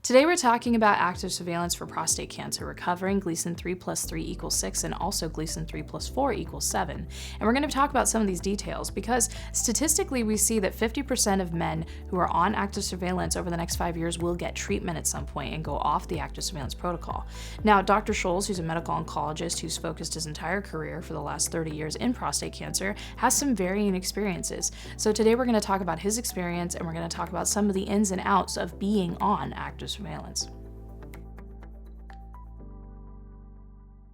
Today we're talking about active surveillance for prostate cancer. We're covering Gleason 3 plus 3 equals 6 and also Gleason 3 plus 4 equals 7. And we're going to talk about some of these details because statistically we see that 50% of men who are on active surveillance over the next 5 years will get treatment at some point and go off the active surveillance protocol. Now, Dr. Scholes, who's a medical oncologist who's focused his entire career for the last 30 years in prostate cancer, has some varying experiences. So today we're going to talk about his experience and we're going to talk about some of the ins and outs of being on active surveillance.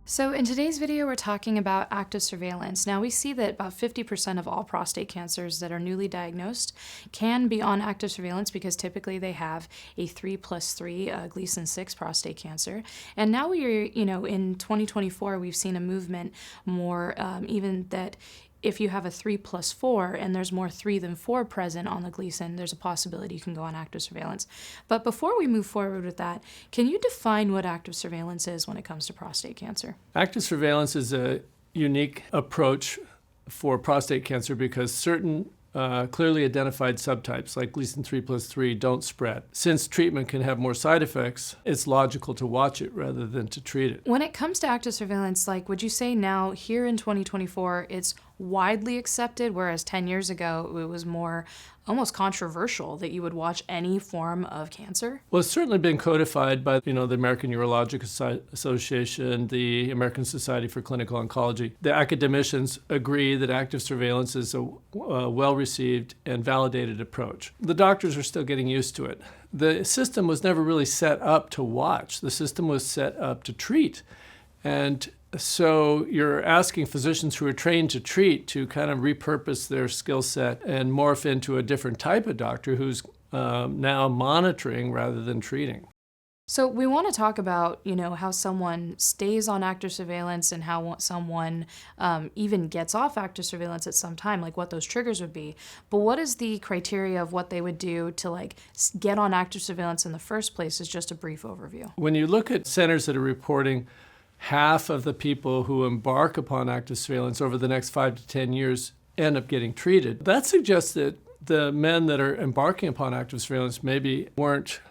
So in today's video, we're talking about active surveillance. Now we see that about 50% of all prostate cancers that are newly diagnosed can be on active surveillance because typically they have a 3 plus 3 Gleason 6 prostate cancer. And now we're, in 2024, we've seen a movement more even that if you have a 3 plus 4 and there's more 3 than 4 present on the Gleason, there's a possibility you can go on active surveillance. But before we move forward with that, can you define what active surveillance is when it comes to prostate cancer? Active surveillance is a unique approach for prostate cancer because certain clearly identified subtypes like Gleason 3 plus 3 don't spread. Since treatment can have more side effects, it's logical to watch it rather than to treat it. When it comes to active surveillance, would you say now, here in 2024, it's widely accepted, whereas 10 years ago it was more almost controversial that you would watch any form of cancer? Well, it's certainly been codified by the American Urologic Association, the American Society for Clinical Oncology. The academicians agree that active surveillance is a well-received and validated approach. The doctors are still getting used to it. The system was never really set up to watch. The system was set up to treat. And so you're asking physicians who are trained to treat to kind of repurpose their skill set and morph into a different type of doctor who's now monitoring rather than treating. So we want to talk about, how someone stays on active surveillance and how someone even gets off active surveillance at some time, like what those triggers would be. But what is the criteria of what they would do to get on active surveillance in the first place is just a brief overview. When you look at centers that are reporting half of the people who embark upon active surveillance over the next 5 to 10 years end up getting treated, that suggests that the men that are embarking upon active surveillance maybe weren't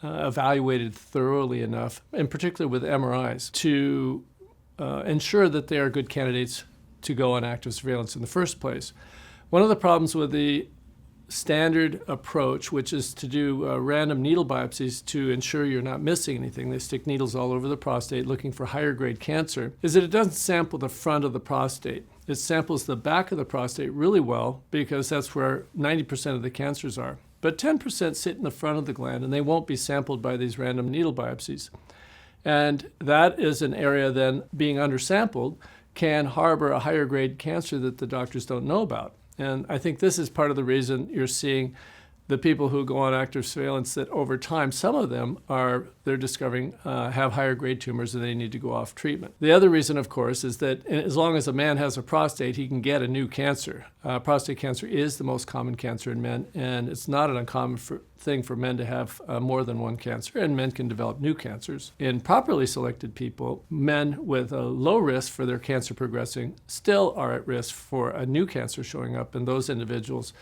evaluated thoroughly enough, in particular with MRIs, to ensure that they are good candidates to go on active surveillance in the first place. One of the problems with the standard approach, which is to do random needle biopsies to ensure you're not missing anything, they stick needles all over the prostate looking for higher grade cancer, is that it doesn't sample the front of the prostate. It samples the back of the prostate really well because that's where 90% of the cancers are. But 10% sit in the front of the gland and they won't be sampled by these random needle biopsies. And that is an area then being undersampled can harbor a higher grade cancer that the doctors don't know about. And I think this is part of the reason you're seeing the people who go on active surveillance that over time, some of them they're discovering have higher grade tumors and they need to go off treatment. The other reason, of course, is that as long as a man has a prostate, he can get a new cancer. Prostate cancer is the most common cancer in men, and it's not an uncommon thing for men to have more than one cancer, and men can develop new cancers. In properly selected people, men with a low risk for their cancer progressing still are at risk for a new cancer showing up, and those individuals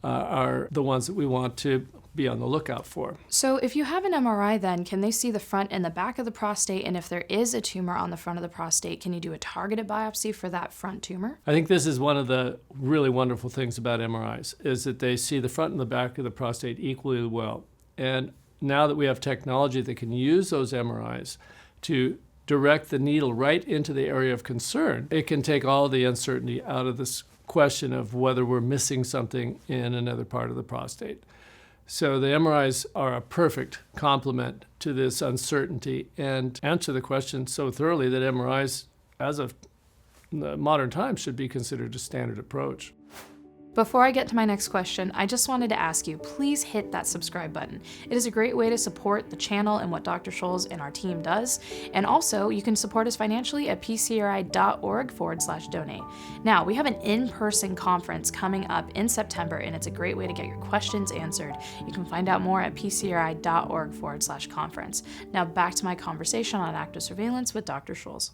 are the ones that we want to be on the lookout for. So if you have an MRI then, can they see the front and the back of the prostate? And if there is a tumor on the front of the prostate, can you do a targeted biopsy for that front tumor? I think this is one of the really wonderful things about MRIs, is that they see the front and the back of the prostate equally well. And now that we have technology that can use those MRIs to direct the needle right into the area of concern, it can take all the uncertainty out of this question of whether we're missing something in another part of the prostate. So the MRIs are a perfect complement to this uncertainty and answer the question so thoroughly that MRIs, as of modern times, should be considered a standard approach. Before I get to my next question, I just wanted to ask you, please hit that subscribe button. It is a great way to support the channel and what Dr. Scholes and our team does. And also, you can support us financially at pcri.org/donate. Now, we have an in-person conference coming up in September, and it's a great way to get your questions answered. You can find out more at pcri.org/conference. Now, back to my conversation on active surveillance with Dr. Scholes.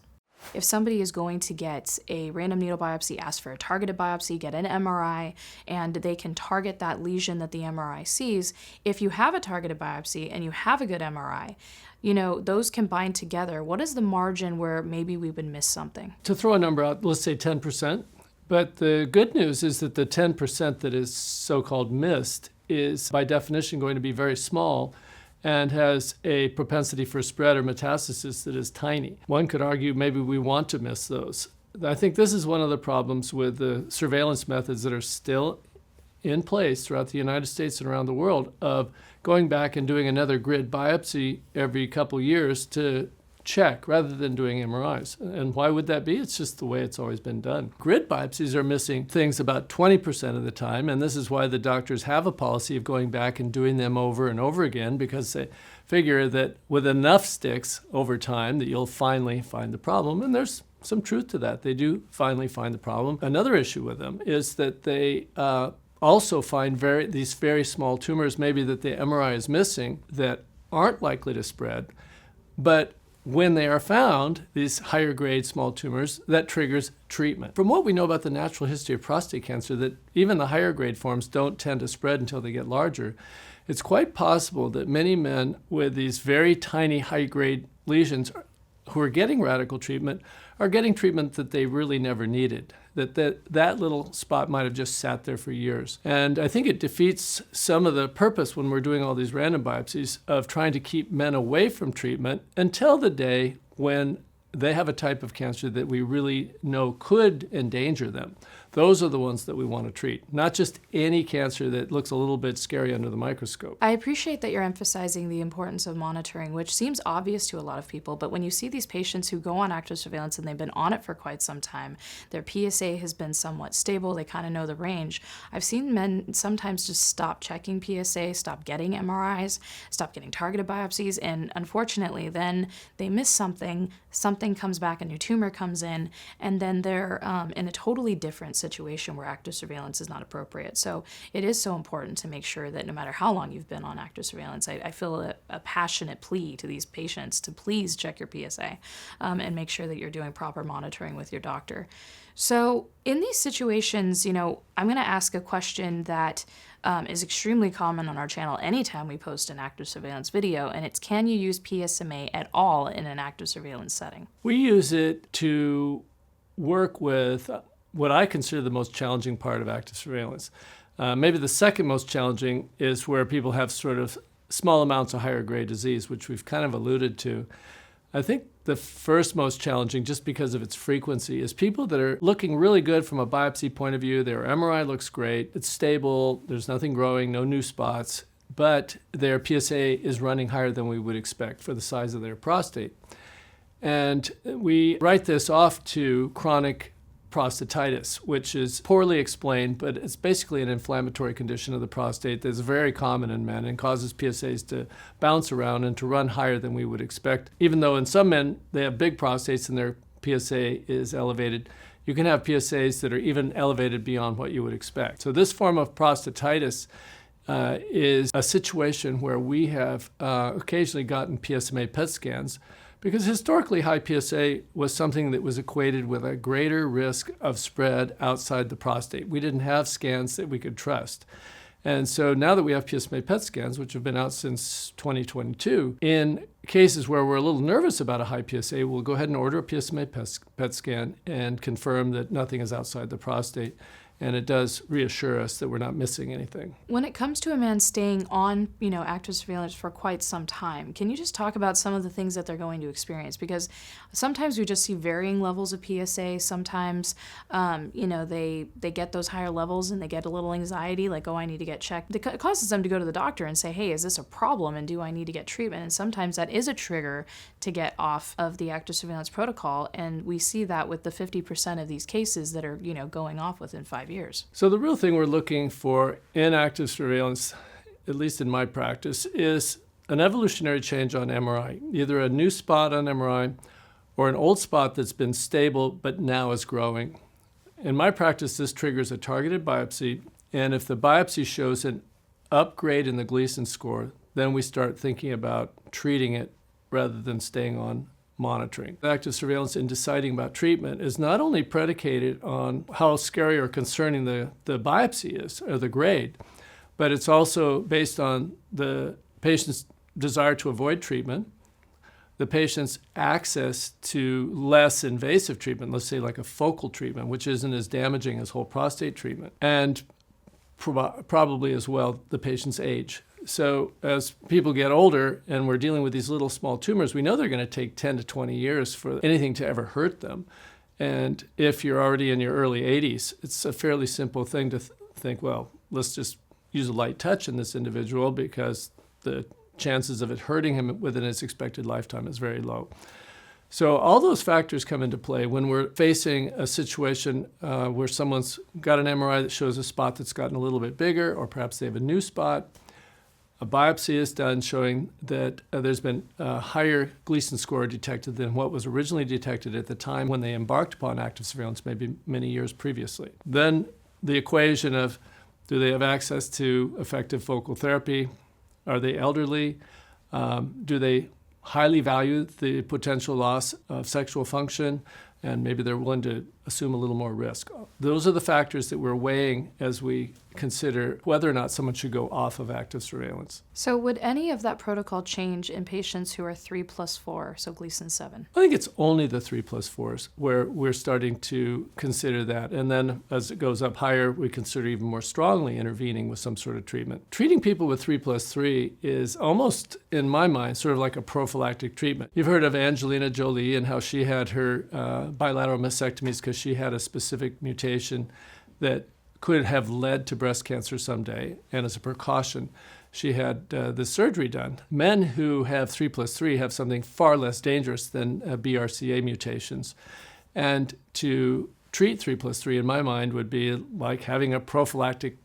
If somebody is going to get a random needle biopsy, ask for a targeted biopsy, get an MRI, and they can target that lesion that the MRI sees, if you have a targeted biopsy and you have a good MRI, those combined together, what is the margin where maybe we would miss something? To throw a number out, let's say 10%. But the good news is that the 10% that is so-called missed is by definition going to be very small and has a propensity for spread or metastasis that is tiny. One could argue maybe we want to miss those. I think this is one of the problems with the surveillance methods that are still in place throughout the United States and around the world of going back and doing another grid biopsy every couple years to check rather than doing MRIs. And why would that be? It's just the way it's always been done. Grid biopsies are missing things about 20% of the time, and this is why the doctors have a policy of going back and doing them over and over again, because they figure that with enough sticks over time that you'll finally find the problem. And there's some truth to that. They do finally find the problem. Another issue with them is that they also find these very small tumors, maybe that the MRI is missing, that aren't likely to spread, but when they are found, these higher grade small tumors, that triggers treatment. From what we know about the natural history of prostate cancer, that even the higher grade forms don't tend to spread until they get larger, it's quite possible that many men with these very tiny high grade lesions who are getting radical treatment are getting treatment that they really never needed, that little spot might have just sat there for years. And I think it defeats some of the purpose when we're doing all these random biopsies of trying to keep men away from treatment until the day when they have a type of cancer that we really know could endanger them. Those are the ones that we want to treat, not just any cancer that looks a little bit scary under the microscope. I appreciate that you're emphasizing the importance of monitoring, which seems obvious to a lot of people, but when you see these patients who go on active surveillance and they've been on it for quite some time, their PSA has been somewhat stable, they kind of know the range. I've seen men sometimes just stop checking PSA, stop getting MRIs, stop getting targeted biopsies, and unfortunately then they miss something comes back, a new tumor comes in, and then they're in a totally different situation where active surveillance is not appropriate. So it is so important to make sure that no matter how long you've been on active surveillance, I feel a passionate plea to these patients to please check your PSA and make sure that you're doing proper monitoring with your doctor. So in these situations, I'm going to ask a question that is extremely common on our channel anytime we post an active surveillance video, and it's, can you use PSMA at all in an active surveillance setting? We use it to work with what I consider the most challenging part of active surveillance. Maybe the second most challenging is where people have sort of small amounts of higher grade disease, which we've kind of alluded to. I think the first most challenging, just because of its frequency, is people that are looking really good from a biopsy point of view. Their MRI looks great, it's stable, there's nothing growing, no new spots, but their PSA is running higher than we would expect for the size of their prostate. And we write this off to chronic prostatitis, which is poorly explained, but it's basically an inflammatory condition of the prostate that's very common in men and causes PSAs to bounce around and to run higher than we would expect. Even though in some men they have big prostates and their PSA is elevated, you can have PSAs that are even elevated beyond what you would expect. So this form of prostatitis is a situation where we have occasionally gotten PSMA PET scans, because historically high PSA was something that was equated with a greater risk of spread outside the prostate. We didn't have scans that we could trust. And so now that we have PSMA PET scans, which have been out since 2022, in cases where we're a little nervous about a high PSA, we'll go ahead and order a PSMA PET scan and confirm that nothing is outside the prostate. And it does reassure us that we're not missing anything. When it comes to a man staying on, active surveillance for quite some time, can you just talk about some of the things that they're going to experience? Because sometimes we just see varying levels of PSA. Sometimes, they get those higher levels and they get a little anxiety, like, oh, I need to get checked. It causes them to go to the doctor and say, hey, is this a problem and do I need to get treatment? And sometimes that is a trigger to get off of the active surveillance protocol. And we see that with the 50% of these cases that are, going off within 5 years. So the real thing we're looking for in active surveillance, at least in my practice, is an evolutionary change on MRI, either a new spot on MRI or an old spot that's been stable but now is growing. In my practice, this triggers a targeted biopsy, and if the biopsy shows an upgrade in the Gleason score, then we start thinking about treating it rather than staying on monitoring. Active surveillance in deciding about treatment is not only predicated on how scary or concerning the biopsy is, or the grade, but it's also based on the patient's desire to avoid treatment, the patient's access to less invasive treatment, let's say like a focal treatment, which isn't as damaging as whole prostate treatment, and probably as well the patient's age. So as people get older and we're dealing with these little small tumors, we know they're going to take 10 to 20 years for anything to ever hurt them. And if you're already in your early 80s, it's a fairly simple thing to think, well, let's just use a light touch in this individual because the chances of it hurting him within his expected lifetime is very low. So all those factors come into play when we're facing a situation where someone's got an MRI that shows a spot that's gotten a little bit bigger, or perhaps they have a new spot. A biopsy is done showing that there's been a higher Gleason score detected than what was originally detected at the time when they embarked upon active surveillance, maybe many years previously. Then the equation of, do they have access to effective focal therapy? Are they elderly? Do they highly value the potential loss of sexual function? And maybe they're willing to assume a little more risk. Those are the factors that we're weighing as we consider whether or not someone should go off of active surveillance. So would any of that protocol change in patients who are 3+4, so Gleason 7? I think it's only the 3+4s where we're starting to consider that. And then as it goes up higher, we consider even more strongly intervening with some sort of treatment. Treating people with 3+3 is almost, in my mind, sort of like a prophylactic treatment. You've heard of Angelina Jolie and how she had her bilateral mastectomies because she had a specific mutation that could have led to breast cancer someday, and as a precaution, she had the surgery done. Men who have 3+3 have something far less dangerous than BRCA mutations, and to treat 3+3, in my mind, would be like having a prophylactic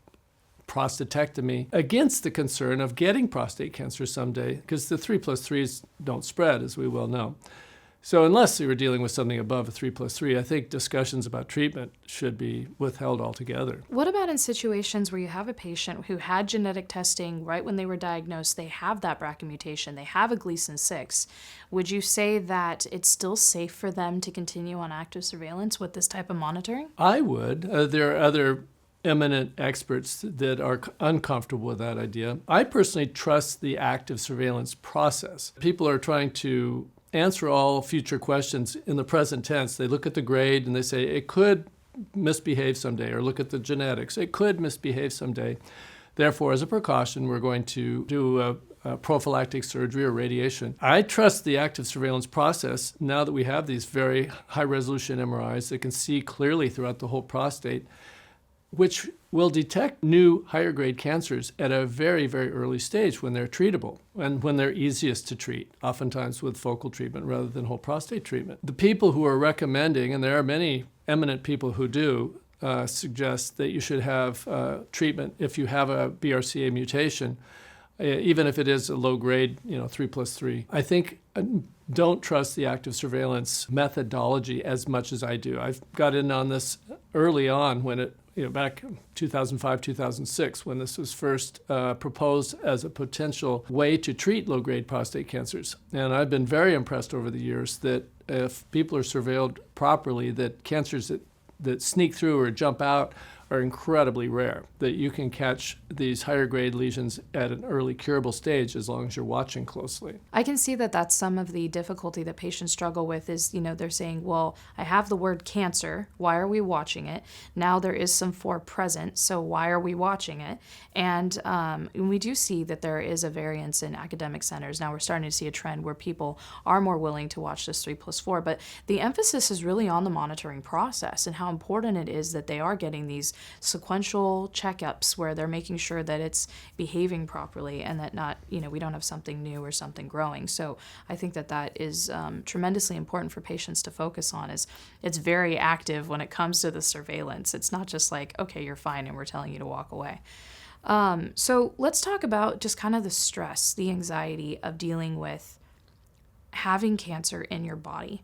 prostatectomy against the concern of getting prostate cancer someday, because the 3+3s don't spread, as we well know. So unless we were dealing with something above a 3+3, I think discussions about treatment should be withheld altogether. What about in situations where you have a patient who had genetic testing right when they were diagnosed, they have that BRCA mutation, they have a Gleason 6? Would you say that it's still safe for them to continue on active surveillance with this type of monitoring? I would. There are other eminent experts that are uncomfortable with that idea. I personally trust the active surveillance process. People are trying to answer all future questions in the present tense. They look at the grade and they say, it could misbehave someday, or look at the genetics, it could misbehave someday. Therefore, as a precaution, we're going to do a prophylactic surgery or radiation. I trust the active surveillance process now that we have these very high-resolution MRIs that can see clearly throughout the whole prostate, which will detect new higher grade cancers at a very, very early stage when they're treatable and when they're easiest to treat, oftentimes with focal treatment rather than whole prostate treatment. The people who are recommending, and there are many eminent people who do, suggest that you should have treatment if you have a BRCA mutation, even if it is a low grade, 3+3. I think don't trust the active surveillance methodology as much as I do. I've got in on this early on when it, back 2005, 2006, when this was first proposed as a potential way to treat low-grade prostate cancers. And I've been very impressed over the years that if people are surveilled properly, that cancers that sneak through or jump out are incredibly rare, that you can catch these higher grade lesions at an early curable stage as long as you're watching closely. I can see that that's some of the difficulty that patients struggle with is, they're saying, well, I have the word cancer, why are we watching it? Now there is some 4 present, so why are we watching it? And we do see that there is a variance in academic centers. Now we're starting to see a trend where people are more willing to watch this 3+4, but the emphasis is really on the monitoring process and how important it is that they are getting these sequential checkups where they're making sure that it's behaving properly and that not, we don't have something new or something growing. So I think that is tremendously important for patients to focus on. Is it's very active when it comes to the surveillance. It's not just like, okay, you're fine and we're telling you to walk away. So let's talk about just kind of the stress, the anxiety of dealing with having cancer in your body.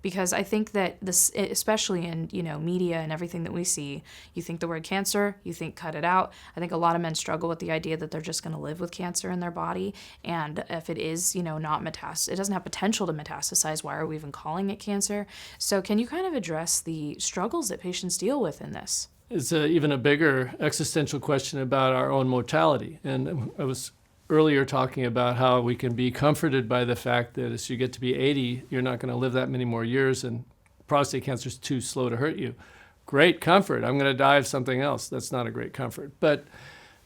Because I think that this, especially in, media and everything that we see, you think the word cancer, you think cut it out. I think a lot of men struggle with the idea that they're just going to live with cancer in their body. And if it is, not it doesn't have potential to metastasize, why are we even calling it cancer? So can you kind of address the struggles that patients deal with in this? It's even a bigger existential question about our own mortality. And I was earlier talking about how we can be comforted by the fact that as you get to be 80, you're not going to live that many more years and prostate cancer is too slow to hurt you. Great comfort. I'm going to die of something else. That's not a great comfort. But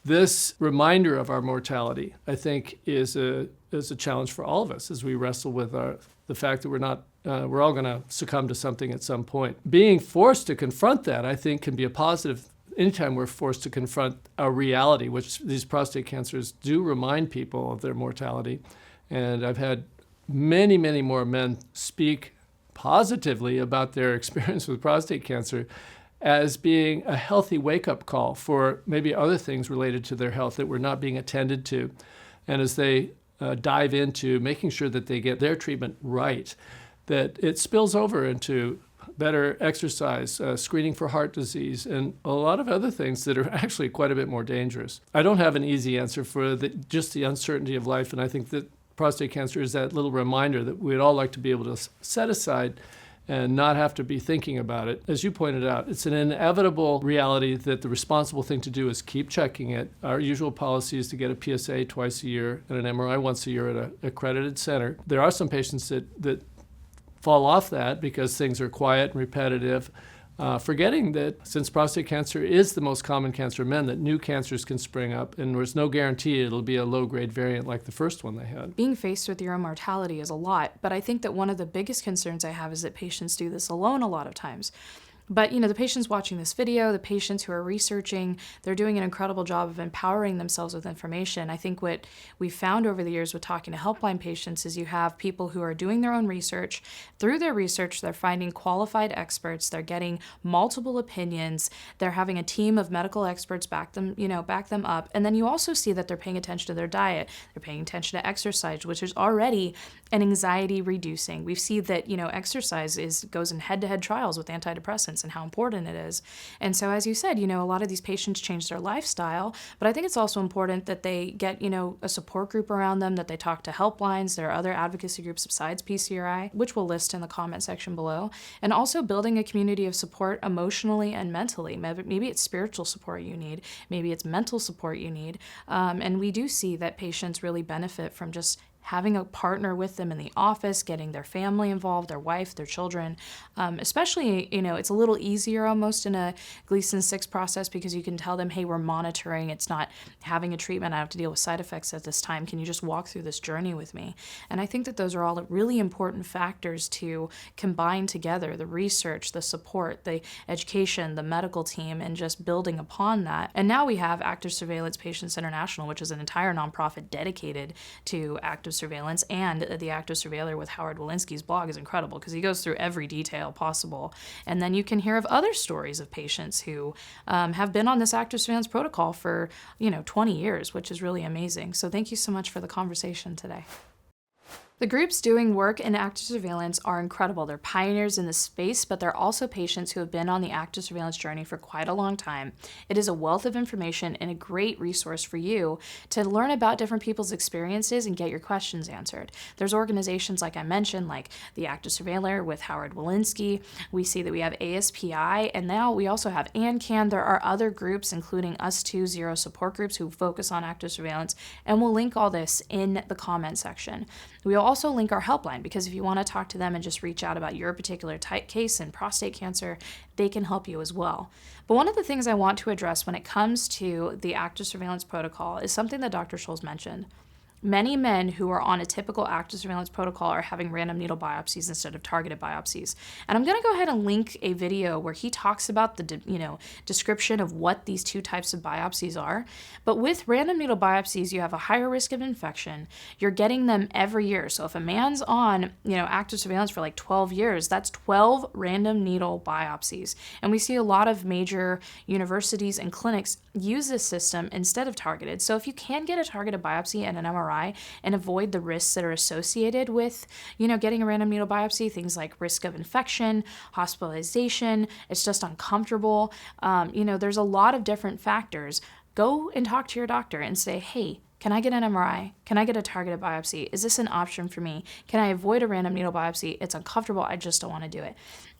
this reminder of our mortality, I think, is a challenge for all of us as we wrestle with the fact that we're all going to succumb to something at some point. Being forced to confront that, I think, can be a positive. Anytime we're forced to confront our reality, which these prostate cancers do remind people of their mortality. And I've had many, many more men speak positively about their experience with prostate cancer as being a healthy wake-up call for maybe other things related to their health that were not being attended to. And as they dive into making sure that they get their treatment right, that it spills over into better exercise, screening for heart disease, and a lot of other things that are actually quite a bit more dangerous. I don't have an easy answer for just the uncertainty of life, and I think that prostate cancer is that little reminder that we'd all like to be able to set aside and not have to be thinking about it. As you pointed out, it's an inevitable reality that the responsible thing to do is keep checking it. Our usual policy is to get a PSA twice a year and an MRI once a year at an accredited center. There are some patients that fall off that because things are quiet and repetitive, forgetting that since prostate cancer is the most common cancer in men, that new cancers can spring up, and there's no guarantee it'll be a low-grade variant like the first one they had. Being faced with your own mortality is a lot, but I think that one of the biggest concerns I have is that patients do this alone a lot of times. But, the patients watching this video, the patients who are researching, they're doing an incredible job of empowering themselves with information. I think what we've found over the years with talking to helpline patients is you have people who are doing their own research. Through their research, they're finding qualified experts. They're getting multiple opinions. They're having a team of medical experts back them up. And then you also see that they're paying attention to their diet. They're paying attention to exercise, which is already an anxiety reducing. We see that, exercise goes in head-to-head trials with antidepressants and how important it is. And so, as you said, a lot of these patients change their lifestyle, but I think it's also important that they get, a support group around them, that they talk to helplines. There are other advocacy groups besides PCRI, which we'll list in the comment section below, and also building a community of support emotionally and mentally. Maybe it's spiritual support you need, maybe it's mental support you need, and we do see that patients really benefit from just having a partner with them in the office, getting their family involved, their wife, their children. Especially, it's a little easier almost in a Gleason 6 process because you can tell them, hey, we're monitoring. It's not having a treatment. I have to deal with side effects at this time. Can you just walk through this journey with me? And I think that those are all really important factors to combine together: the research, the support, the education, the medical team, and just building upon that. And now we have Active Surveillance Patients International, which is an entire nonprofit dedicated to active surveillance, and the Active Surveiller with Howard Walensky's blog is incredible because he goes through every detail possible. And then you can hear of other stories of patients who have been on this active surveillance protocol for 20 years, which is really amazing. So thank you so much for the conversation today. The groups doing work in active surveillance are incredible. They're pioneers in this space, but they're also patients who have been on the active surveillance journey for quite a long time. It is a wealth of information and a great resource for you to learn about different people's experiences and get your questions answered. There's organizations like I mentioned, like the Active Surveiller with Howard Walensky. We see that we have ASPI, and now we also have ANCAN. There are other groups, including Us2 Zero support groups who focus on active surveillance, and we'll link all this in the comment section. We'll also link our helpline because if you want to talk to them and just reach out about your particular case in prostate cancer, they can help you as well. But one of the things I want to address when it comes to the active surveillance protocol is something that Dr. Scholes mentioned. Many men who are on a typical active surveillance protocol are having random needle biopsies instead of targeted biopsies. And I'm going to go ahead and link a video where he talks about the description of what these two types of biopsies are. But with random needle biopsies, you have a higher risk of infection. You're getting them every year. So if a man's on active surveillance for like 12 years, that's 12 random needle biopsies. And we see a lot of major universities and clinics use this system instead of targeted. So if you can get a targeted biopsy and an MRI, MRI and avoid the risks that are associated with, getting a random needle biopsy, things like risk of infection, hospitalization, it's just uncomfortable. There's a lot of different factors. Go and talk to your doctor and say, hey, can I get an MRI? Can I get a targeted biopsy? Is this an option for me? Can I avoid a random needle biopsy? It's uncomfortable. I just don't want to do it.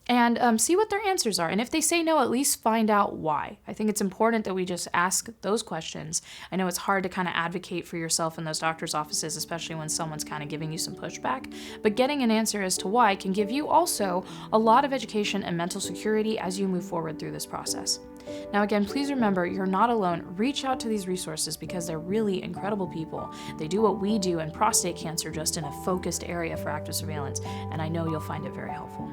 And see what their answers are. And if they say no, at least find out why. I think it's important that we just ask those questions. I know it's hard to kind of advocate for yourself in those doctor's offices, especially when someone's kind of giving you some pushback. But getting an answer as to why can give you also a lot of education and mental security as you move forward through this process. Now again, please remember, you're not alone. Reach out to these resources because they're really incredible people. They do what we do in prostate cancer, just in a focused area for active surveillance, and I know you'll find it very helpful.